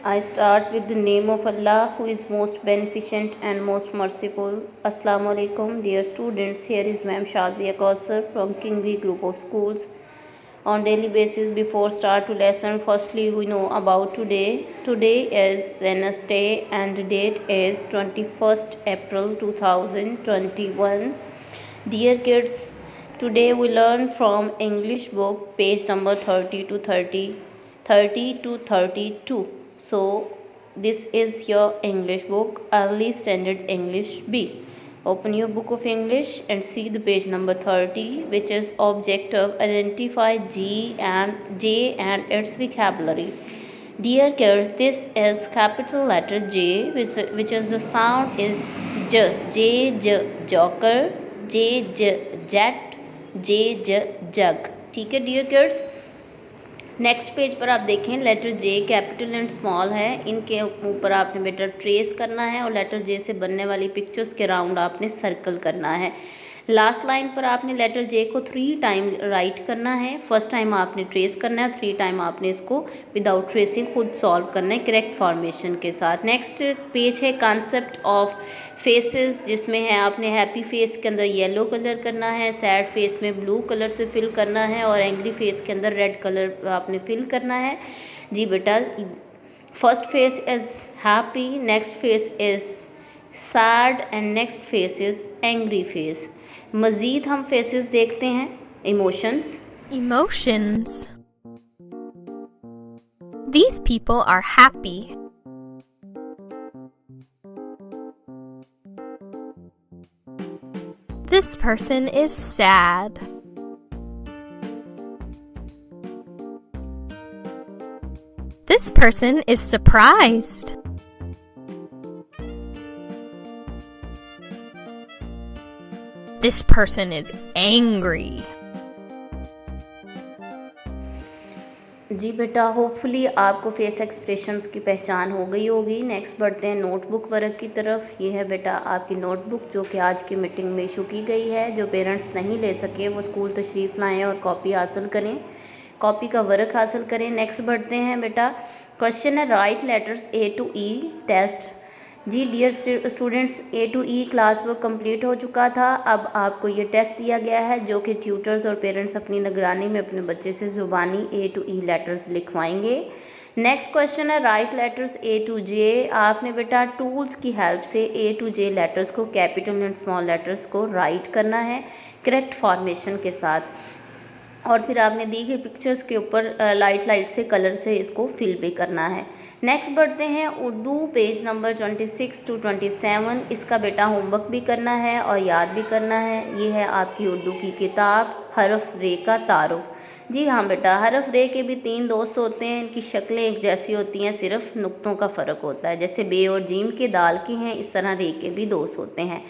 I start with the name of Allah, who is most beneficent and most merciful. Assalamu alaikum, dear students. Here is Ma'am Shazia Kausar from Kingvi Group of Schools. On daily basis, before start to lesson, firstly we know about today. Today is Wednesday and the date is 21st April 2021. Dear kids, today we learn from English book page number 30 to 32. So this is your English book, early standard English B. Open your book of English and see the page number 30, which is objective identify J and its vocabulary. Dear kids, this is capital letter J, which is the sound is J, joker, J, jet, J, jug. ठीक है dear kids. Next page पर आप देखें letter J capital and small है, इनके ऊपर आपने बेटा ट्रेस करना है और लेटर जे से बनने वाली पिक्चर्स के राउंड आपने सर्कल करना है। लास्ट लाइन पर आपने लेटर जे को 3 टाइम राइट करना है। फर्स्ट टाइम आपने ट्रेस करना है, 3 टाइम आपने इसको विदाउट ट्रेसिंग खुद सॉल्व करना है करेक्ट फॉर्मेशन के साथ। नेक्स्ट पेज है कॉन्सेप्ट ऑफ फेसेस, जिसमें है आपने हैप्पी फेस के अंदर येलो कलर करना है, सैड फेस में ब्लू कलर से फिल करना है और एंग्री फेस के अंदर रेड कलर आपने फिल करना है। जी बेटा, first face is happy, next face is sad and next face is angry face. मज़ीद हम फेसेस देखते हैं। Emotions. These people are happy. This person is sad. This person is surprised. This person is angry. जी बेटा, hopefully आपको face expressions की पहचान हो गई होगी। नेक्स्ट बढ़ते हैं नोटबुक वर्क की तरफ। ये है बेटा आपकी नोटबुक जो कि आज की मीटिंग में इशू की गई है। जो पेरेंट्स नहीं ले सके वो स्कूल तशरीफ़ लाएँ और कॉपी हासिल करें, कॉपी का वर्क हासिल करें। नेक्स्ट बढ़ते हैं बेटा, क्वेश्चन है write letters A to E test. जी dear students, A to E class work complete हो चुका था। अब आपको ये टेस्ट दिया गया है जो कि ट्यूटर्स और पेरेंट्स अपनी निगरानी में अपने बच्चे से ज़ुबानी ए टू ई लेटर्स लिखवाएंगे। नेक्स्ट क्वेश्चन है write letters A to J. आपने बेटा टूल्स की हेल्प से ए टू जे लेटर्स को कैपिटल एंड स्मॉल लेटर्स को राइट करना है करेक्ट फॉर्मेशन के साथ, और फिर आपने दी गई पिक्चर्स के ऊपर लाइट से कलर से इसको फिल भी करना है। नेक्स्ट बढ़ते हैं उर्दू पेज नंबर 26 to 27। इसका बेटा होमवर्क भी करना है और याद भी करना है। ये है आपकी उर्दू की किताब हरफ रे का तारुफ। जी हाँ बेटा, हरफ रे के भी 3 दोस्त होते हैं, इनकी शक्लें एक जैसी होती हैं, सिर्फ नुक्तों का फ़र्क होता है। जैसे बे और जीम के दाल की हैं, इस तरह रे के भी दोस्त होते हैं।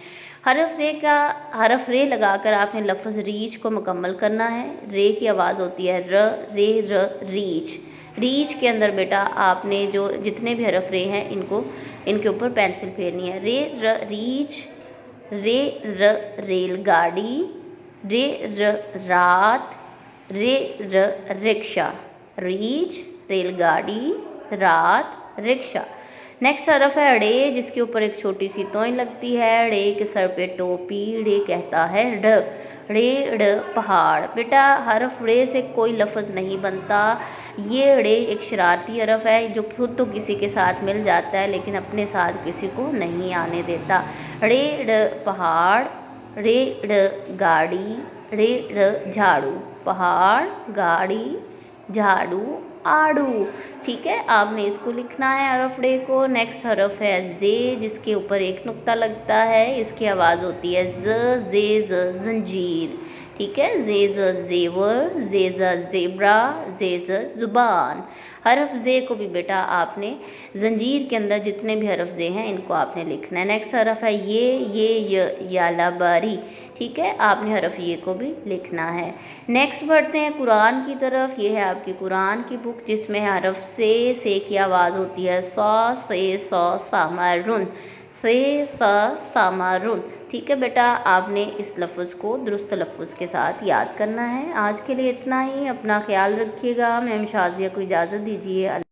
हरफ रे लगाकर आपने लफ्ज़ रीच को मुकम्मल करना है। रे की आवाज़ होती है र, रे, र, रीच। रीच के अंदर बेटा आपने जो जितने भी हरफ रे हैं इनके ऊपर पेंसिल फेरनी है। रे र रीच, रे र रेलगाड़ी, रे र रात, रे र रिक्शा। रीच, रेलगाड़ी, रात, रिक्शा। नेक्स्ट हरफ है ड़े, जिसके ऊपर एक छोटी सी तोय लगती है। ड़े के सर पे टोपी, ड़े कहता है ड। ड़े ड़ पहाड़। बेटा हरफ ड़े से कोई लफ्ज़ नहीं बनता। ये ड़े एक शरारती हरफ है जो खुद तो किसी के साथ मिल जाता है लेकिन अपने साथ किसी को नहीं आने देता। ड़े ड़ पहाड़, ड़े ड़ गाड़ी, ड़े ड़ झाड़ू। पहाड़, गाड़ी, झाड़ू, आड़ू। ठीक है, आपने इसको लिखना है हरफ ड़े को। नेक्स्ट हरफ है जे, जिसके ऊपर एक नुक्ता लगता है। इसकी आवाज़ होती है ज, जंजीर। ठीक है, जे जेवर, जे जेब्रा, जे ज़ुबान। हरफ जे को भी बेटा आपने जंजीर के अंदर जितने भी हरफ जे हैं इनको आपने लिखना है। नेक्स्ट हरफ है ये यालाबारी। ठीक है, आपने हरफ ये को भी लिखना है। नेक्स्ट बढ़ते हैं कुरान की तरफ। ये है आपकी कुरान की बुक जिसमें हरफ से की आवाज़ होती है सौ सामारुन, से सामारुन। ठीक है बेटा, आपने इस लफ्ज़ को दुरुस्त लफ्ज़ के साथ याद करना है। आज के लिए इतना ही, अपना ख्याल रखिएगा। मैम शाज़िया को इजाज़त दीजिए।